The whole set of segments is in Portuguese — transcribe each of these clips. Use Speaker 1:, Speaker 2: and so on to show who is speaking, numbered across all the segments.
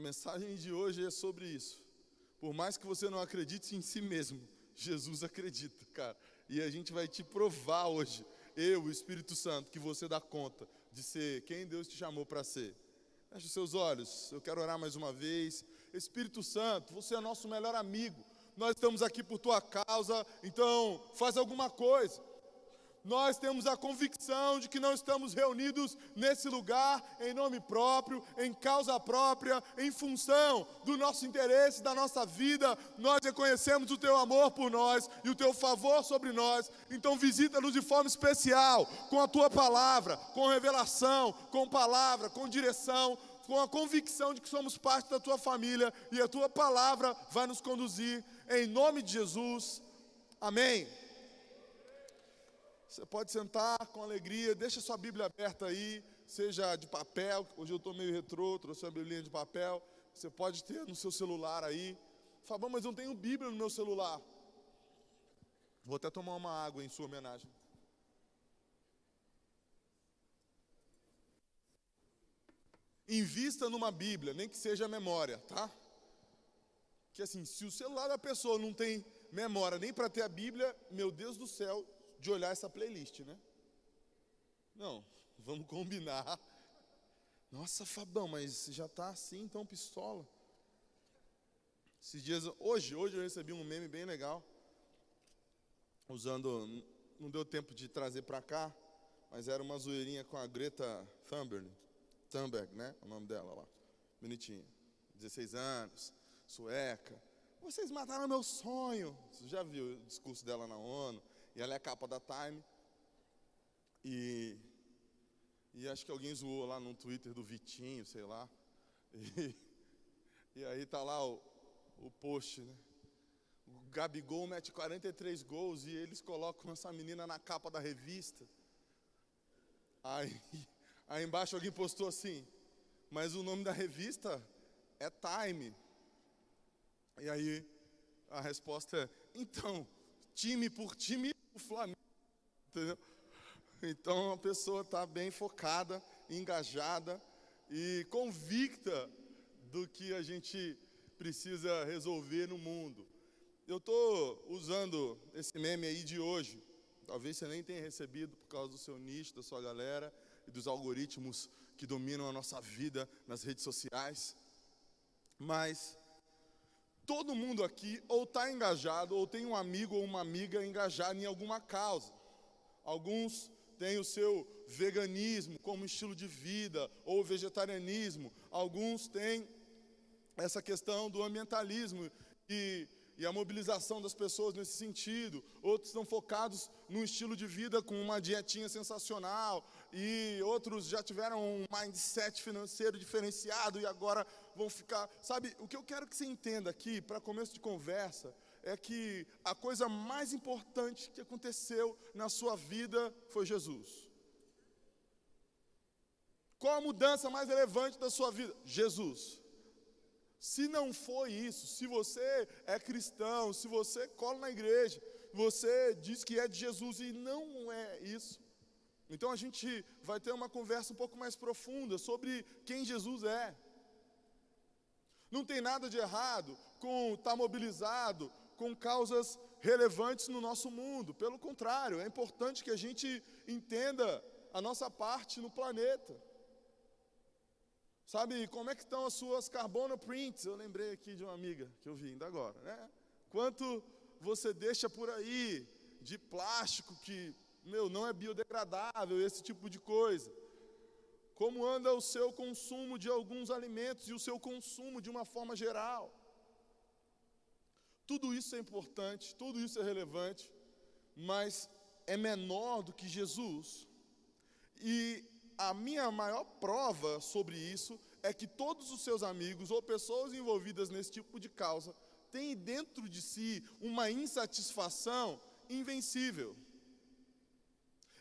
Speaker 1: mensagem de hoje é sobre isso. Por mais que você não acredite em si mesmo, Jesus acredita, cara. E a gente vai te provar hoje, eu, o Espírito Santo, que você dá conta de ser quem Deus te chamou para ser. Feche os seus olhos, eu quero orar mais uma vez. Espírito Santo, você é nosso melhor amigo. Nós estamos aqui por tua causa, então faz alguma coisa. Nós temos a convicção de que não estamos reunidos nesse lugar em nome próprio, em causa própria, em função do nosso interesse, da nossa vida. Nós reconhecemos o teu amor por nós e o teu favor sobre nós. Então visita-nos de forma especial, com a tua palavra, com revelação, com palavra, com direção, com a convicção de que somos parte da tua família e a tua palavra vai nos conduzir. Em nome de Jesus, amém. Você pode sentar com alegria, deixa sua Bíblia aberta aí, seja de papel, hoje eu estou meio retrô, trouxe uma Bíblia de papel, você pode ter no seu celular aí. Fala, mas eu não tenho Bíblia no meu celular. Vou até tomar uma água em sua homenagem. Invista numa Bíblia, nem que seja memória, tá? Que assim, se o celular da pessoa não tem memória nem para ter a Bíblia, meu Deus do céu, de olhar essa playlist, né? Não, vamos combinar. Nossa, Fabão, mas já tá assim, então pistola. Esses dias, hoje eu recebi um meme bem legal, usando, não deu tempo de trazer para cá, mas era uma zoeirinha com a Greta Thunberg, né? O nome dela lá, bonitinha, 16 anos, sueca. Vocês mataram meu sonho. Você já viu o discurso dela na ONU? E ela é a capa da Time. E acho que alguém zoou lá no Twitter do Vitinho, sei lá. E aí tá lá o post, né? O Gabigol mete 43 gols e eles colocam essa menina na capa da revista. Aí embaixo alguém postou assim, mas o nome da revista é Time. E aí a resposta é, então, time por time, o Flamengo, entendeu? Então a pessoa está bem focada, engajada e convicta do que a gente precisa resolver no mundo. Eu estou usando esse meme aí de hoje, talvez você nem tenha recebido por causa do seu nicho, da sua galera e dos algoritmos que dominam a nossa vida nas redes sociais, mas todo mundo aqui ou está engajado, ou tem um amigo ou uma amiga engajada em alguma causa. Alguns têm o seu veganismo como estilo de vida, ou vegetarianismo. Alguns têm essa questão do ambientalismo e a mobilização das pessoas nesse sentido. Outros estão focados num estilo de vida com uma dietinha sensacional, e outros já tiveram um mindset financeiro diferenciado e agora vão ficar... Sabe, o que eu quero que você entenda aqui, para começo de conversa, é que a coisa mais importante que aconteceu na sua vida foi Jesus. Qual a mudança mais relevante da sua vida? Jesus. Se não foi isso, se você é cristão, se você cola na igreja, você diz que é de Jesus e não é isso, então a gente vai ter uma conversa um pouco mais profunda sobre quem Jesus é. Não tem nada de errado com estar mobilizado com causas relevantes no nosso mundo. Pelo contrário, é importante que a gente entenda a nossa parte no planeta. Sabe, como é que estão as suas carbono prints? Eu lembrei aqui de uma amiga que eu vi ainda agora, né? Quanto você deixa por aí de plástico que, não é biodegradável, esse tipo de coisa. Como anda o seu consumo de alguns alimentos e o seu consumo de uma forma geral. Tudo isso é importante, tudo isso é relevante, mas é menor do que Jesus. E a minha maior prova sobre isso é que todos os seus amigos ou pessoas envolvidas nesse tipo de causa têm dentro de si uma insatisfação invencível.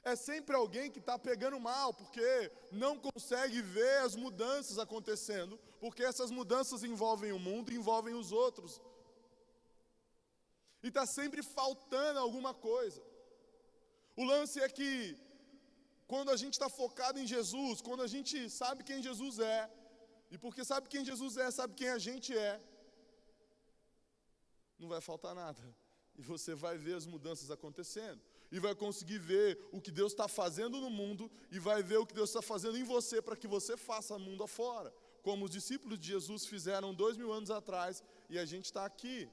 Speaker 1: É sempre alguém que está pegando mal, porque não consegue ver as mudanças acontecendo, porque essas mudanças envolvem o mundo, envolvem os outros. E está sempre faltando alguma coisa. O lance é que, quando a gente está focado em Jesus, quando a gente sabe quem Jesus é, E porque sabe quem Jesus é, sabe quem a gente é, não vai faltar nada. E você vai ver as mudanças acontecendo. E vai conseguir ver o que Deus está fazendo no mundo. E vai ver o que Deus está fazendo em você, para que você faça mundo afora. Como os discípulos de Jesus fizeram 2000 anos atrás. E a gente está aqui.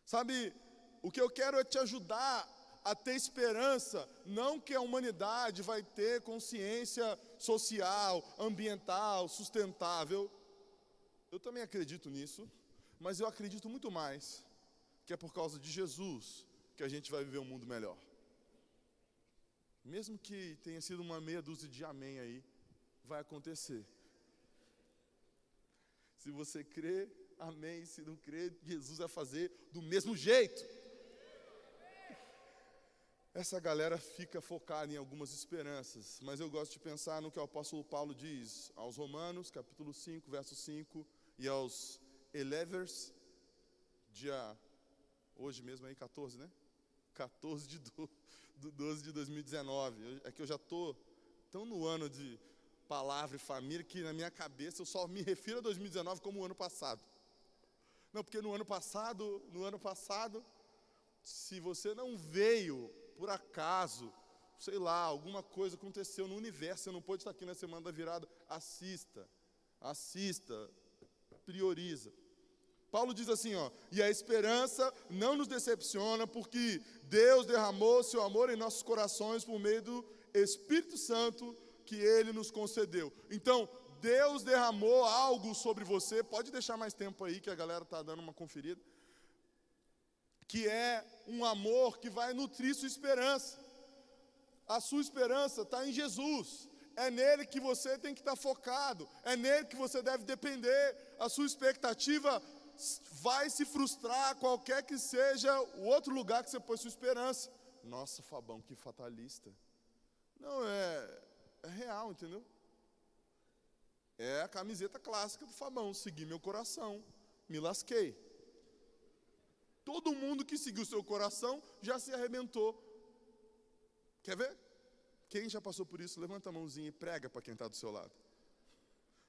Speaker 1: Sabe, o que eu quero é te ajudar a ter esperança, não que a humanidade vai ter consciência social, ambiental, sustentável. Eu também acredito nisso, mas eu acredito muito mais que é por causa de Jesus que a gente vai viver um mundo melhor. Mesmo que tenha sido uma meia dúzia de amém aí, vai acontecer. Se você crê, amém. Se não crê, Jesus vai fazer do mesmo jeito. Essa galera fica focada em algumas esperanças, mas eu gosto de pensar no que o apóstolo Paulo diz aos Romanos, capítulo 5, verso 5, e aos Elevers, hoje mesmo aí, 14, né? 14 de 12 de 2019. É que eu já estou tão no ano de palavra e família que na minha cabeça eu só me refiro a 2019 como o ano passado. Não, porque no ano passado, se você não veio por acaso, sei lá, alguma coisa aconteceu no universo, você não pôde estar aqui na semana da virada, assista, prioriza. Paulo diz assim, e a esperança não nos decepciona, porque Deus derramou seu amor em nossos corações por meio do Espírito Santo que Ele nos concedeu. Então, Deus derramou algo sobre você, pode deixar mais tempo aí que a galera está dando uma conferida, que é um amor que vai nutrir sua esperança. A sua esperança está em Jesus. É nele que você tem que estar focado. É nele que você deve depender. A sua expectativa vai se frustrar, qualquer que seja o outro lugar que você pôs sua esperança. Nossa, Fabão, que fatalista. Não, é real, entendeu? É a camiseta clássica do Fabão. Segui meu coração, me lasquei. Todo mundo que seguiu seu coração já se arrebentou. Quer ver? Quem já passou por isso, levanta a mãozinha e prega para quem está do seu lado.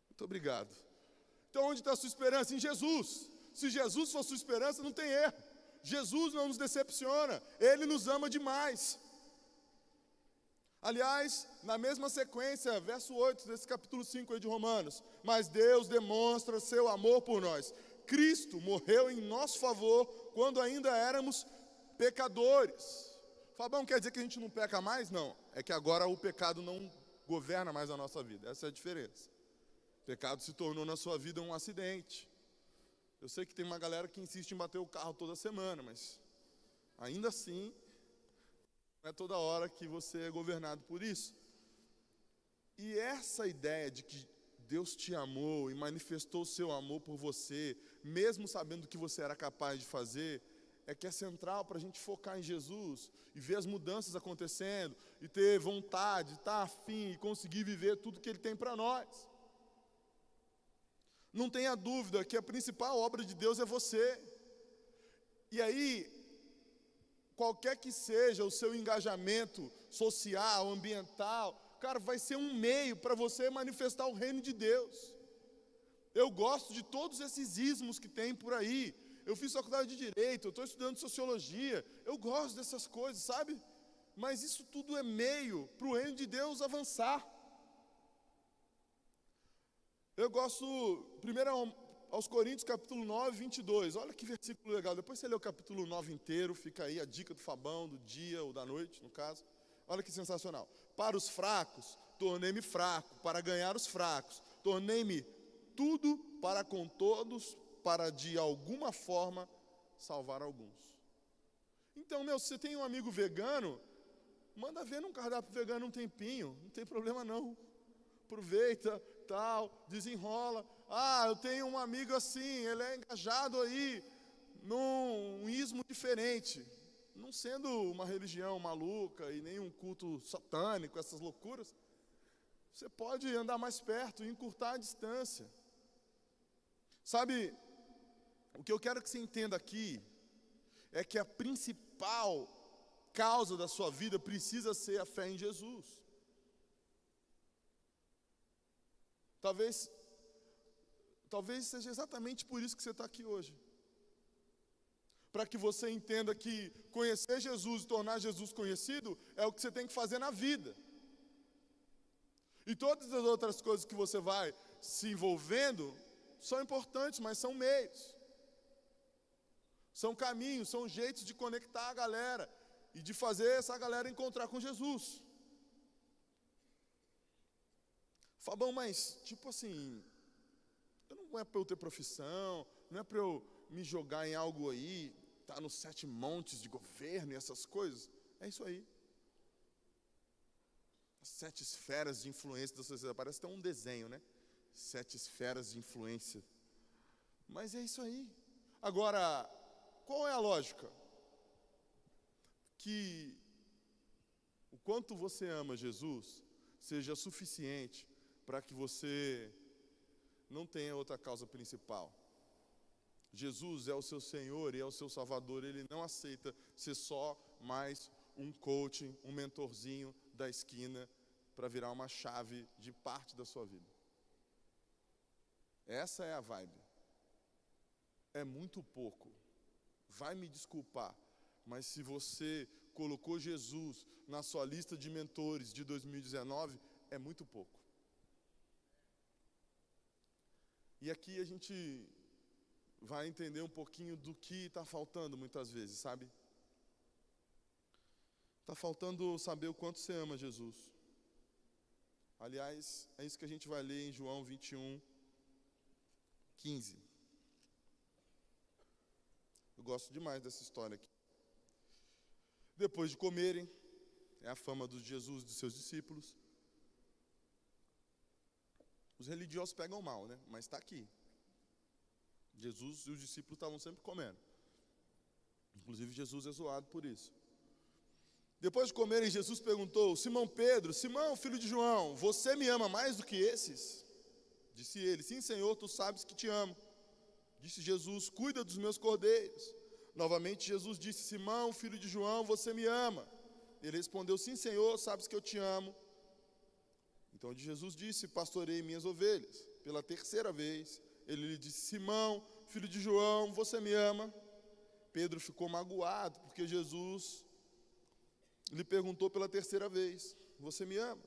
Speaker 1: Muito obrigado. Então onde está a sua esperança? Em Jesus. Se Jesus for sua esperança, não tem erro. Jesus não nos decepciona. Ele nos ama demais. Aliás, na mesma sequência, verso 8 desse capítulo 5 aí de Romanos. Mas Deus demonstra seu amor por nós. Cristo morreu em nosso favor quando ainda éramos pecadores. Fabão, quer dizer que a gente não peca mais? Não, é que agora o pecado não governa mais a nossa vida. Essa é a diferença. O pecado se tornou na sua vida um acidente. Eu sei que tem uma galera que insiste em bater o carro toda semana, mas ainda assim, não é toda hora que você é governado por isso. E essa ideia de que Deus te amou e manifestou o seu amor por você, mesmo sabendo o que você era capaz de fazer, é que é central para a gente focar em Jesus e ver as mudanças acontecendo e ter vontade, estar afim e conseguir viver tudo que Ele tem para nós. Não tenha dúvida que a principal obra de Deus é você. E aí, qualquer que seja o seu engajamento social, ambiental, cara, vai ser um meio para você manifestar o reino de Deus. Eu gosto de todos esses ismos que tem por aí. Eu fiz faculdade de Direito, eu estou estudando Sociologia. Eu gosto dessas coisas, sabe? Mas isso tudo é meio para o reino de Deus avançar. Eu gosto, 1 aos Coríntios, capítulo 9, 22. Olha que versículo legal. Depois você lê o capítulo 9 inteiro, fica aí a dica do Fabão, do dia ou da noite, no caso. Olha que sensacional. Para os fracos, tornei-me fraco, para ganhar os fracos. Tornei-me tudo para com todos, para de alguma forma salvar alguns. Então, se você tem um amigo vegano, manda ver num cardápio vegano um tempinho, não tem problema não. Aproveita, tal, desenrola. Eu tenho um amigo assim, ele é engajado aí num ismo diferente. Não sendo uma religião maluca e nem um culto satânico, essas loucuras, você pode andar mais perto e encurtar a distância. Sabe, o que eu quero que você entenda aqui é que a principal causa da sua vida precisa ser a fé em Jesus. Talvez seja exatamente por isso que você está aqui hoje. Para que você entenda que conhecer Jesus e tornar Jesus conhecido é o que você tem que fazer na vida. E todas as outras coisas que você vai se envolvendo são importantes, mas são meios. São caminhos, são jeitos de conectar a galera e de fazer essa galera encontrar com Jesus. Fabão, mas tipo assim, não é para eu ter profissão, não é para eu me jogar em algo aí, tá nos 7 montes de governo e essas coisas. É isso aí. As 7 esferas de influência da sociedade. Parece até um desenho, né? 7 esferas de influência. Mas é isso aí. Agora, qual é a lógica? Que o quanto você ama Jesus seja suficiente para que você não tenha outra causa principal. Jesus é o seu Senhor e é o seu Salvador. Ele não aceita ser só mais um coach, um mentorzinho da esquina para virar uma chave de parte da sua vida. Essa é a vibe. É muito pouco. Vai me desculpar, mas se você colocou Jesus na sua lista de mentores de 2019, é muito pouco. E aqui a gente vai entender um pouquinho do que está faltando muitas vezes, sabe? Está faltando saber o quanto você ama Jesus. Aliás, é isso que a gente vai ler em João 21, 15. Eu gosto demais dessa história aqui. Depois de comerem, é a fama de Jesus e dos seus discípulos. Os religiosos pegam mal, né? Mas está aqui. Jesus e os discípulos estavam sempre comendo. Inclusive, Jesus é zoado por isso. Depois de comerem, Jesus perguntou: Simão Pedro, Simão, filho de João, você me ama mais do que esses? Disse ele: sim, Senhor, tu sabes que te amo. Disse Jesus: cuida dos meus cordeiros. Novamente Jesus disse: Simão, filho de João, você me ama? Ele respondeu: sim, Senhor, sabes que eu te amo. Então Jesus disse: pastorei minhas ovelhas. Pela terceira vez, ele lhe disse: Simão, filho de João, você me ama? Pedro ficou magoado, porque Jesus lhe perguntou pela terceira vez: você me ama?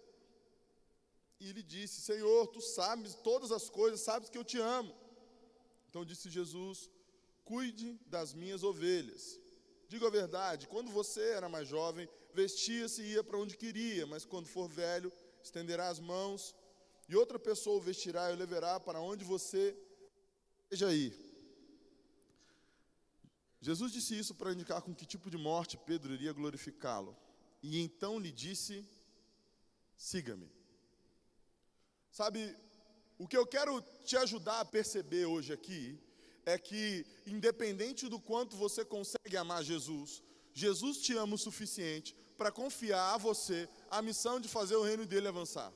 Speaker 1: E ele disse: Senhor, tu sabes todas as coisas, sabes que eu te amo. Então disse Jesus: cuide das minhas ovelhas. Digo a verdade, quando você era mais jovem, vestia-se e ia para onde queria, mas quando for velho, estenderá as mãos, e outra pessoa o vestirá e o levará para onde você deseja ir. Jesus disse isso para indicar com que tipo de morte Pedro iria glorificá-lo. E então lhe disse: siga-me. Sabe, o que eu quero te ajudar a perceber hoje aqui é que, independente do quanto você consegue amar Jesus, Jesus te ama o suficiente para confiar a você a missão de fazer o reino dele avançar.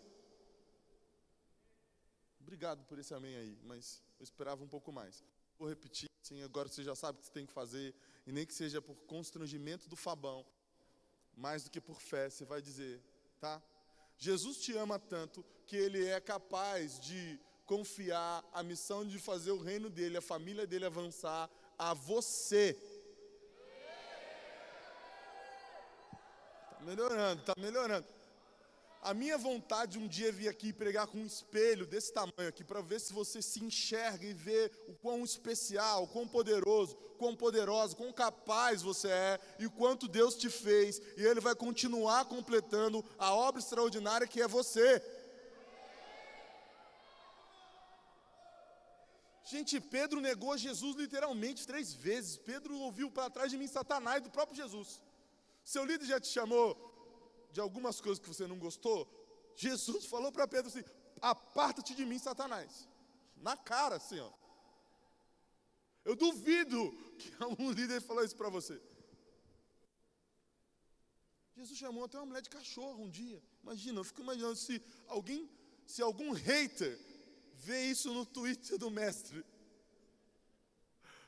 Speaker 1: Obrigado por esse amém aí, mas eu esperava um pouco mais. Vou repetir, sim, agora você já sabe o que você tem que fazer, e nem que seja por constrangimento do Fabão, mais do que por fé, você vai dizer, tá? Jesus te ama tanto que ele é capaz de confiar a missão de fazer o reino dele, a família dele avançar a você. Tá melhorando. A minha vontade um dia é vir aqui pregar com um espelho desse tamanho aqui, para ver se você se enxerga e vê o quão especial, o quão poderoso, quão poderosa, quão capaz você é e o quanto Deus te fez. E Ele vai continuar completando a obra extraordinária que é você. Gente, Pedro negou Jesus literalmente 3 vezes. Pedro ouviu para trás de mim Satanás do próprio Jesus. Seu líder já te chamou de algumas coisas que você não gostou? Jesus falou para Pedro assim: aparta-te de mim, Satanás. Na cara, assim, ó. Eu duvido que algum líder falou isso para você. Jesus chamou até uma mulher de cachorro um dia. Imagina, eu fico imaginando se algum hater vê isso no Twitter do mestre.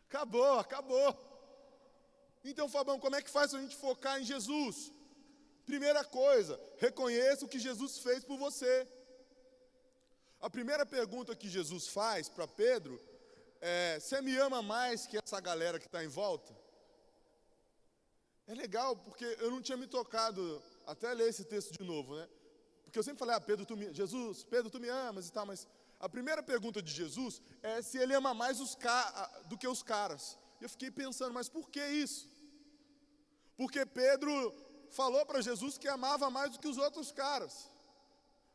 Speaker 1: Acabou. Então, Fabão, como é que faz a gente focar em Jesus? Primeira coisa, reconheça o que Jesus fez por você. A primeira pergunta que Jesus faz para Pedro é: você me ama mais que essa galera que está em volta? É legal, porque eu não tinha me tocado, até ler esse texto de novo, né? Porque eu sempre falei, Pedro, Pedro, tu me amas e tal, mas a primeira pergunta de Jesus é se ele ama mais do que os caras. E eu fiquei pensando, mas por que isso? Porque Pedro falou para Jesus que amava mais do que os outros caras.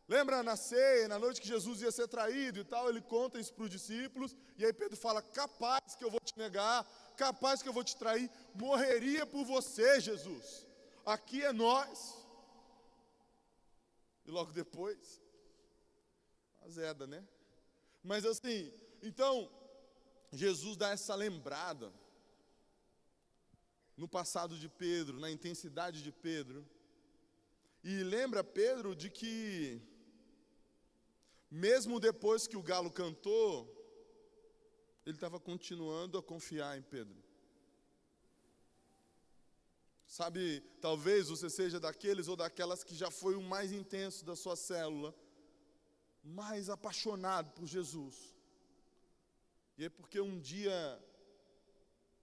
Speaker 1: Lembra na ceia, na noite que Jesus ia ser traído e tal, ele conta isso para os discípulos, e aí Pedro fala, capaz que eu vou te negar, capaz que eu vou te trair, morreria por você, Jesus. Aqui é nós. E logo depois, azeda, né? Mas assim, então, Jesus dá essa lembrada no passado de Pedro, na intensidade de Pedro, e lembra Pedro de que, mesmo depois que o galo cantou, ele estava continuando a confiar em Pedro. Sabe, talvez você seja daqueles ou daquelas que já foi o mais intenso da sua célula, mais apaixonado por Jesus. E é porque um dia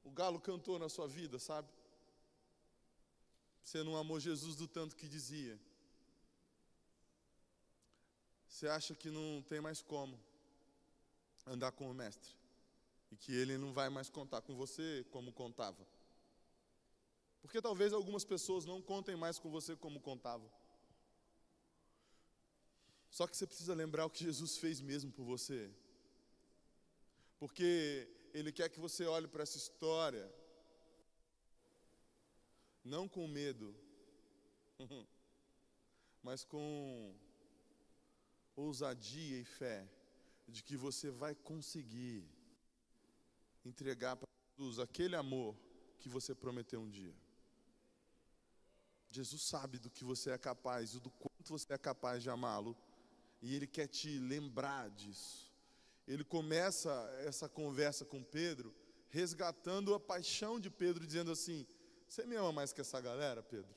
Speaker 1: o galo cantou na sua vida, sabe? Você não amou Jesus do tanto que dizia. Você acha que não tem mais como andar com o mestre. E que ele não vai mais contar com você como contava. Porque talvez algumas pessoas não contem mais com você como contavam. Só que você precisa lembrar o que Jesus fez mesmo por você. Porque Ele quer que você olhe para essa história, não com medo, mas com ousadia e fé, de que você vai conseguir entregar para Jesus aquele amor que você prometeu um dia. Jesus sabe do que você é capaz e do quanto você é capaz de amá-lo, e Ele quer te lembrar disso. Ele começa essa conversa com Pedro, resgatando a paixão de Pedro, dizendo assim: você me ama mais que essa galera, Pedro?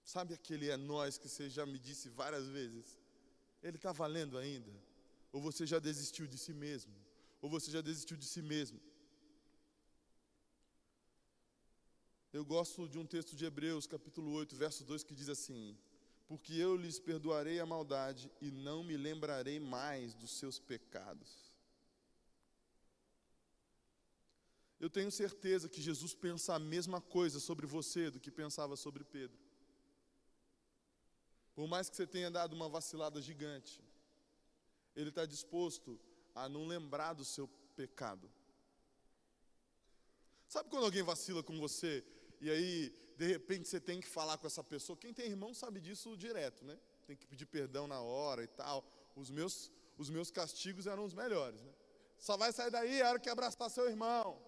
Speaker 1: Sabe aquele é nós que você já me disse várias vezes? Ele está valendo ainda? Ou você já desistiu de si mesmo? Ou você já desistiu de si mesmo? Eu gosto de um texto de Hebreus, capítulo 8, verso 2, que diz assim: porque eu lhes perdoarei a maldade e não me lembrarei mais dos seus pecados. Eu tenho certeza que Jesus pensa a mesma coisa sobre você do que pensava sobre Pedro. Por mais que você tenha dado uma vacilada gigante, Ele está disposto a não lembrar do seu pecado. Sabe quando alguém vacila com você, e aí, de repente, você tem que falar com essa pessoa? Quem tem irmão sabe disso direto, né? Tem que pedir perdão na hora e tal. Os meus castigos eram os melhores, né? Só vai sair daí a hora que abraçar seu irmão.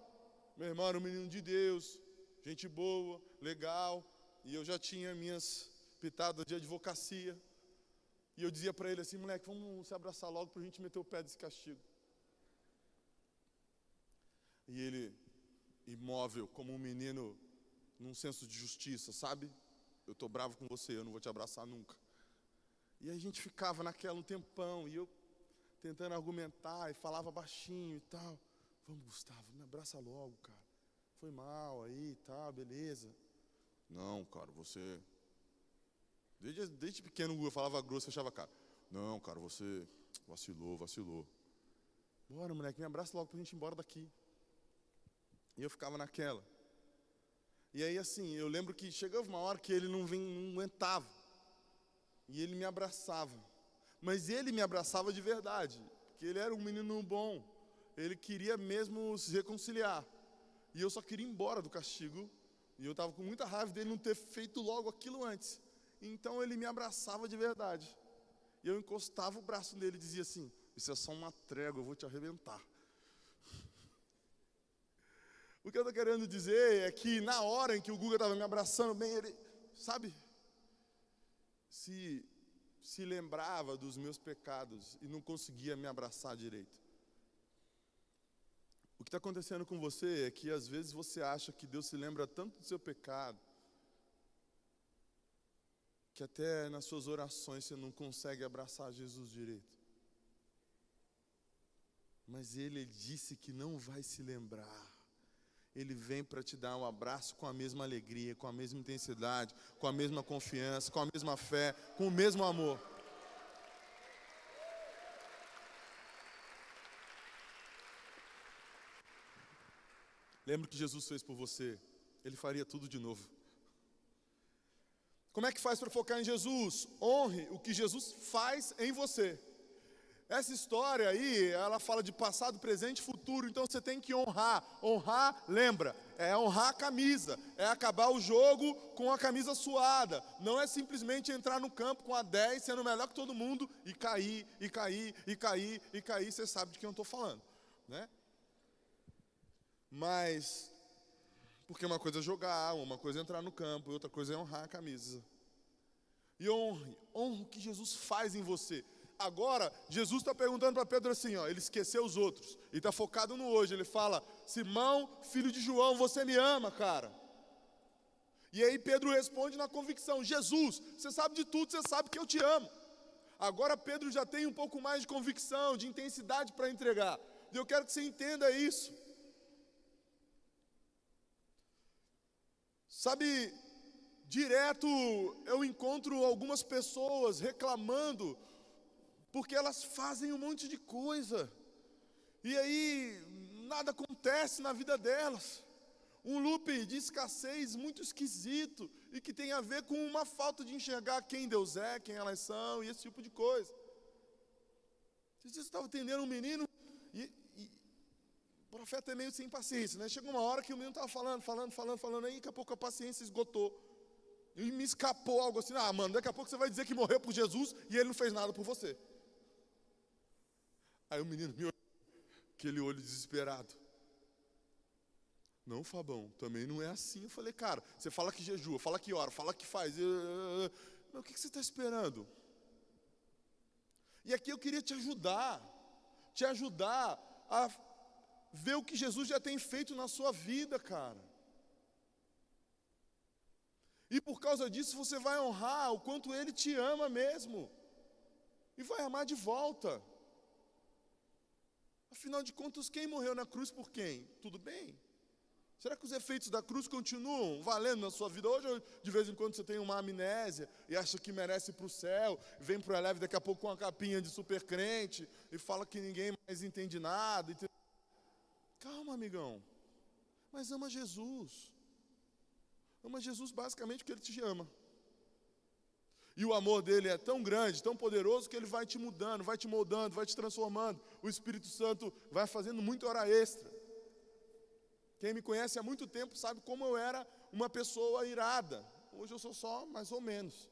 Speaker 1: Meu irmão era um menino de Deus, gente boa, legal, e eu já tinha minhas pitadas de advocacia. E eu dizia para ele assim: moleque, vamos se abraçar logo para a gente meter o pé desse castigo. E ele, imóvel, como um menino num senso de justiça, sabe? Eu estou bravo com você, eu não vou te abraçar nunca. E aí a gente ficava naquela um tempão, e eu tentando argumentar, e falava baixinho e tal. Vamos, Gustavo, me abraça logo, cara. Foi mal aí e tal, beleza. Não, cara, você... Desde pequeno eu falava grosso, fechava a cara. Não, cara, você vacilou. Bora, moleque, me abraça logo pra gente ir embora daqui. E eu ficava naquela. E aí, assim, eu lembro que chegava uma hora que ele não aguentava. E ele me abraçava. Mas ele me abraçava de verdade, porque ele era um menino bom. Ele queria mesmo se reconciliar. E eu só queria ir embora do castigo. E eu estava com muita raiva dele não ter feito logo aquilo antes. Então ele me abraçava de verdade. E eu encostava o braço nele e dizia assim: isso é só uma trégua, eu vou te arrebentar. O que eu estou querendo dizer é que na hora em que o Guga estava me abraçando bem, ele, sabe, se lembrava dos meus pecados e não conseguia me abraçar direito. O que está acontecendo com você é que às vezes você acha que Deus se lembra tanto do seu pecado, que até nas suas orações você não consegue abraçar Jesus direito. Mas Ele disse que não vai se lembrar. Ele vem para te dar um abraço com a mesma alegria, com a mesma intensidade, com a mesma confiança, com a mesma fé, com o mesmo amor. Lembra o que Jesus fez por você? Ele faria tudo de novo. Como é que faz para focar em Jesus? Honre o que Jesus faz em você. Essa história aí, ela fala de passado, presente e futuro, então você tem que honrar. Honrar, lembra, é honrar a camisa, é acabar o jogo com a camisa suada. Não é simplesmente entrar no campo com a 10, sendo melhor que todo mundo, e cair, e cair, e cair, e cair. Você sabe de quem eu estou falando, né? Mas, porque uma coisa é jogar, uma coisa é entrar no campo, e outra coisa é honrar a camisa. E honre o que Jesus faz em você. Agora, Jesus está perguntando para Pedro assim, ó, ele esqueceu os outros, e está focado no hoje. Ele fala: Simão, filho de João, você me ama, cara? E aí Pedro responde na convicção: Jesus, você sabe de tudo, você sabe que eu te amo. Agora Pedro já tem um pouco mais de convicção, de intensidade para entregar. E eu quero que você entenda isso. Sabe, direto eu encontro algumas pessoas reclamando porque elas fazem um monte de coisa, e aí nada acontece na vida delas. Um loop de escassez muito esquisito, e que tem a ver com uma falta de enxergar quem Deus é, quem elas são, e esse tipo de coisa. Você estava atendendo um menino, e o profeta é meio sem paciência, né? Chegou uma hora que o menino estava falando, aí daqui a pouco a paciência esgotou. E me escapou algo assim: ah, mano, daqui a pouco você vai dizer que morreu por Jesus, e ele não fez nada por você. Aí o menino me olhou, aquele olho desesperado. Não, Fabão, também não é assim. Eu falei: cara, você fala que jejua, fala que ora, fala que faz. Mas o que você está esperando? E aqui eu queria te ajudar a ver o que Jesus já tem feito na sua vida, cara. E por causa disso você vai honrar o quanto Ele te ama mesmo. E vai amar de volta. Afinal de contas, quem morreu na cruz por quem? Tudo bem? Será que os efeitos da cruz continuam valendo na sua vida? Hoje, de vez em quando, você tem uma amnésia e acha que merece ir para o céu, vem para o Eleve daqui a pouco com uma capinha de super crente e fala que ninguém mais entende nada. Calma, amigão. Mas ama Jesus. Ama Jesus basicamente porque Ele te ama. E o amor dele é tão grande, tão poderoso, que Ele vai te mudando, vai te moldando, vai te transformando. O Espírito Santo vai fazendo muita hora extra. Quem me conhece há muito tempo sabe como eu era uma pessoa irada. Hoje eu sou só mais ou menos.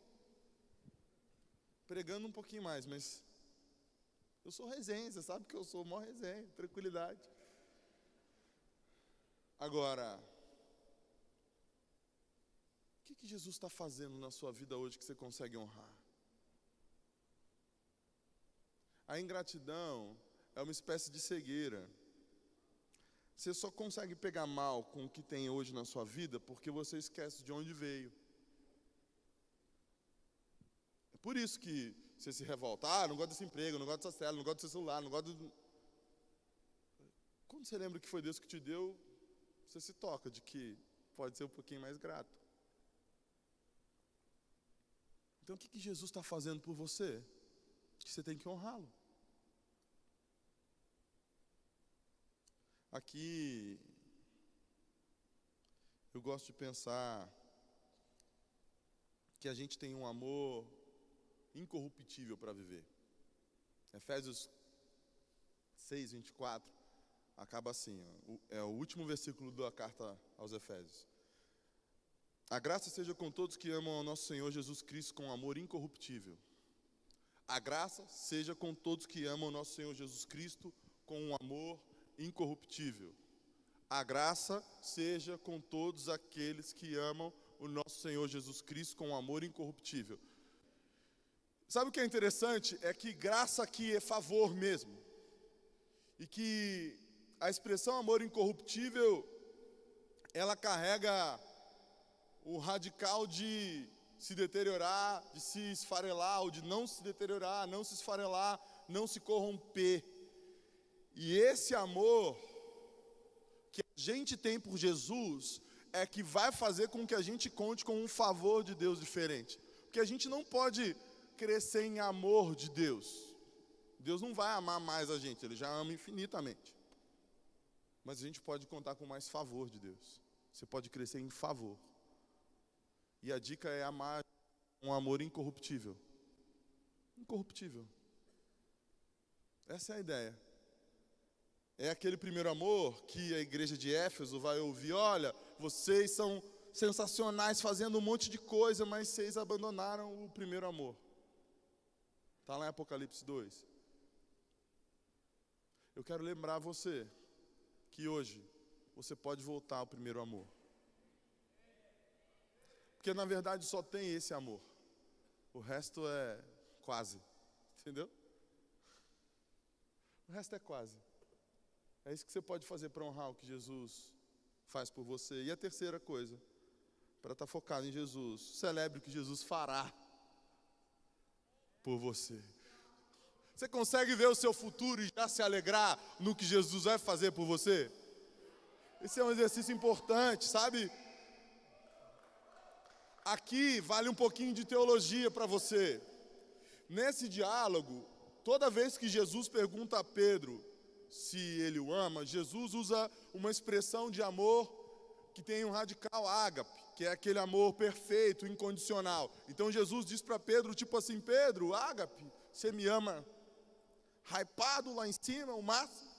Speaker 1: Pregando um pouquinho mais, mas eu sou resenha, você sabe que eu sou maior resenha, tranquilidade. Agora, o que Jesus está fazendo na sua vida hoje que você consegue honrar? A ingratidão é uma espécie de cegueira. Você só consegue pegar mal com o que tem hoje na sua vida porque você esquece de onde veio. É por isso que você se revolta. Ah, não gosto desse emprego, não gosto dessa célula, não gosto desse celular, não gosto do... Quando você lembra que foi Deus que te deu, você se toca de que pode ser um pouquinho mais grato. Então o que Jesus está fazendo por você? Que você tem que honrá-lo. Aqui, eu gosto de pensar que a gente tem um amor incorruptível para viver. Efésios 6, 24, acaba assim, ó, é o último versículo da carta aos Efésios. A graça seja com todos que amam ao nosso Senhor Jesus Cristo com amor incorruptível. A graça seja com todos que amam ao nosso Senhor Jesus Cristo com um amor incorruptível. A graça seja com todos aqueles que amam o nosso Senhor Jesus Cristo com um amor incorruptível. Sabe o que é interessante? É que graça aqui é favor mesmo. E que a expressão amor incorruptível, ela carrega o radical de se deteriorar, de se esfarelar, ou de não se deteriorar, não se esfarelar, não se corromper. E esse amor que a gente tem por Jesus é que vai fazer com que a gente conte com um favor de Deus diferente. Porque a gente não pode crescer em amor de Deus. Deus não vai amar mais a gente, Ele já ama infinitamente. Mas a gente pode contar com mais favor de Deus. Você pode crescer em favor. E a dica é amar um amor incorruptível. Incorruptível. Essa é a ideia. É aquele primeiro amor que a igreja de Éfeso vai ouvir: olha, vocês são sensacionais fazendo um monte de coisa, mas vocês abandonaram o primeiro amor. Está lá em Apocalipse 2. Eu quero lembrar você que hoje você pode voltar ao primeiro amor. Porque na verdade só tem esse amor. O resto é quase. Entendeu? O resto é quase. É isso que você pode fazer para honrar o que Jesus faz por você. E a terceira coisa, para estar focado em Jesus, celebre o que Jesus fará por você. Você consegue ver o seu futuro e já se alegrar no que Jesus vai fazer por você? Esse é um exercício importante, sabe? Aqui vale um pouquinho de teologia para você. Nesse diálogo, toda vez que Jesus pergunta a Pedro se ele o ama, Jesus usa uma expressão de amor que tem um radical ágape, que é aquele amor perfeito, incondicional. Então Jesus diz para Pedro, tipo assim: Pedro, ágape, você me ama hypado lá em cima, o máximo?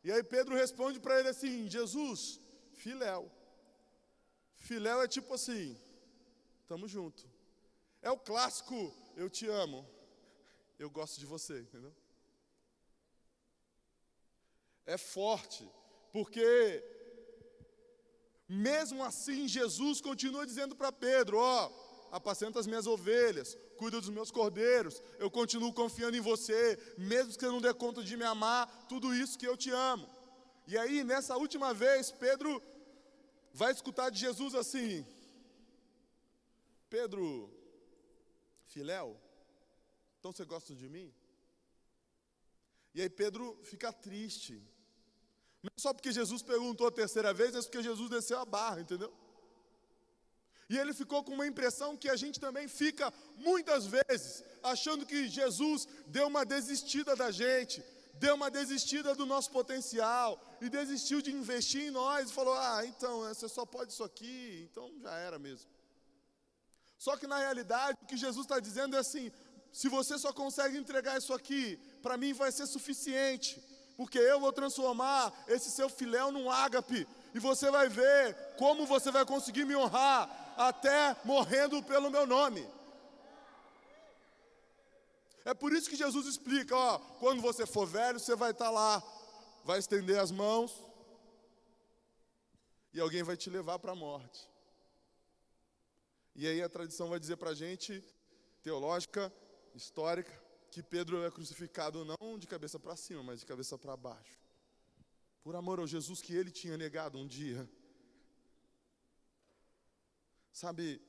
Speaker 1: E aí Pedro responde para ele assim: Jesus, filéu. Filéu é tipo assim: tamo junto. É o clássico, eu te amo, eu gosto de você, entendeu? É forte, porque mesmo assim Jesus continua dizendo para Pedro: ó, apacenta as minhas ovelhas, cuida dos meus cordeiros, eu continuo confiando em você, mesmo que você não dê conta de me amar, tudo isso que eu te amo. E aí, nessa última vez, Pedro vai escutar de Jesus assim: Pedro, filéu, então você gosta de mim? E aí Pedro fica triste. Não só porque Jesus perguntou a terceira vez, mas porque Jesus desceu a barra, entendeu? E ele ficou com uma impressão que a gente também fica muitas vezes, achando que Jesus deu uma desistida da gente, deu uma desistida do nosso potencial, e desistiu de investir em nós, e falou: ah, então, você só pode isso aqui, então já era mesmo. Só que na realidade, o que Jesus está dizendo é assim: se você só consegue entregar isso aqui, para mim vai ser suficiente, porque eu vou transformar esse seu filéu num ágape, e você vai ver como você vai conseguir me honrar, até morrendo pelo meu nome. É por isso que Jesus explica: ó, quando você for velho, você vai estar lá, vai estender as mãos, e alguém vai te levar para a morte. E aí a tradição vai dizer para a gente, teológica, histórica, que Pedro é crucificado não de cabeça para cima, mas de cabeça para baixo, por amor ao Jesus que ele tinha negado um dia. Sabe,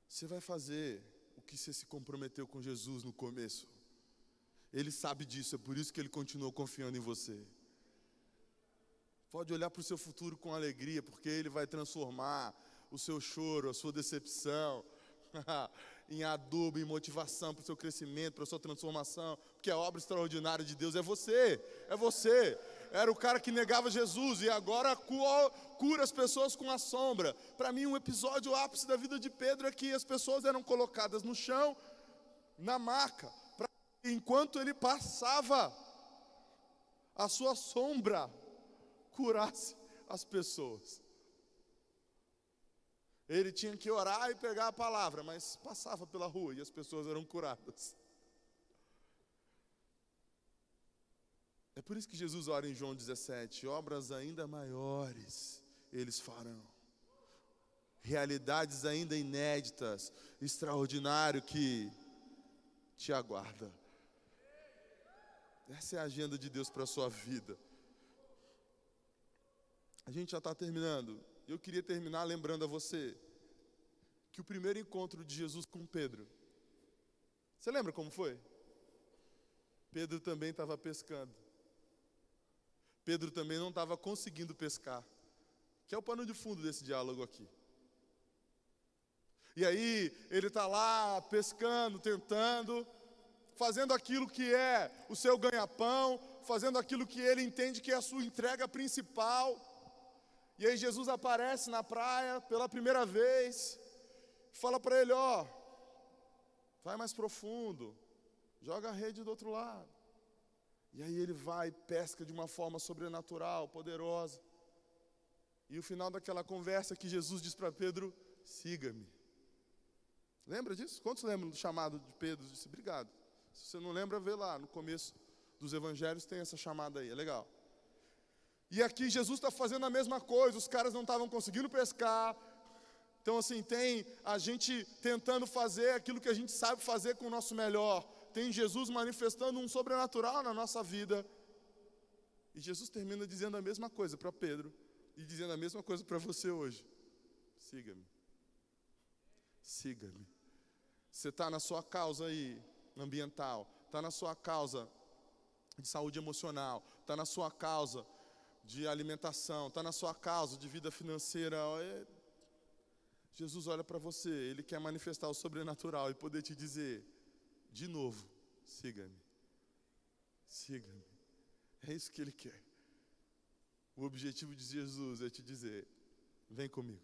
Speaker 1: você vai fazer o que você se comprometeu com Jesus no começo. Ele sabe disso, é por isso que ele continuou confiando em você. Pode olhar para o seu futuro com alegria, porque ele vai transformar o seu choro, a sua decepção, em adubo, em motivação para o seu crescimento, para a sua transformação, porque a obra extraordinária de Deus é você, é você. Era o cara que negava Jesus e agora cura as pessoas com a sombra. Para mim, um episódio ápice da vida de Pedro é que as pessoas eram colocadas no chão, na maca, enquanto ele passava, a sua sombra curasse as pessoas. Ele tinha que orar e pegar a palavra, mas passava pela rua e as pessoas eram curadas. É por isso que Jesus ora em João 17: obras ainda maiores eles farão. Realidades ainda inéditas, extraordinário que te aguarda. Essa é a agenda de Deus para a sua vida. A gente já está terminando. Eu queria terminar lembrando a você que o primeiro encontro de Jesus com Pedro. Você lembra como foi? Pedro também estava pescando. Pedro também não estava conseguindo pescar, que é o pano de fundo desse diálogo aqui. E aí, ele está lá pescando, tentando, fazendo aquilo que é o seu ganha-pão, fazendo aquilo que ele entende que é a sua entrega principal. E aí Jesus aparece na praia pela primeira vez, fala para ele, ó, vai mais profundo, joga a rede do outro lado. E aí ele vai e pesca de uma forma sobrenatural, poderosa. E o final daquela conversa que Jesus diz para Pedro, siga-me. Lembra disso? Quantos lembram do chamado de Pedro? Disse, obrigado. Se você não lembra, vê lá, no começo dos evangelhos tem essa chamada aí, é legal. E aqui Jesus está fazendo a mesma coisa, os caras não estavam conseguindo pescar. Então assim, tem a gente tentando fazer aquilo que a gente sabe fazer com o nosso melhor. Tem Jesus manifestando um sobrenatural na nossa vida. E Jesus termina dizendo a mesma coisa para Pedro e dizendo a mesma coisa para você hoje. Siga-me. Siga-me. Você está na sua causa aí, ambiental, está na sua causa de saúde emocional, está na sua causa de alimentação, está na sua causa de vida financeira. Jesus olha para você, Ele quer manifestar o sobrenatural e poder te dizer, de novo, siga-me. Siga-me. É isso que Ele quer. O objetivo de Jesus é te dizer, vem comigo.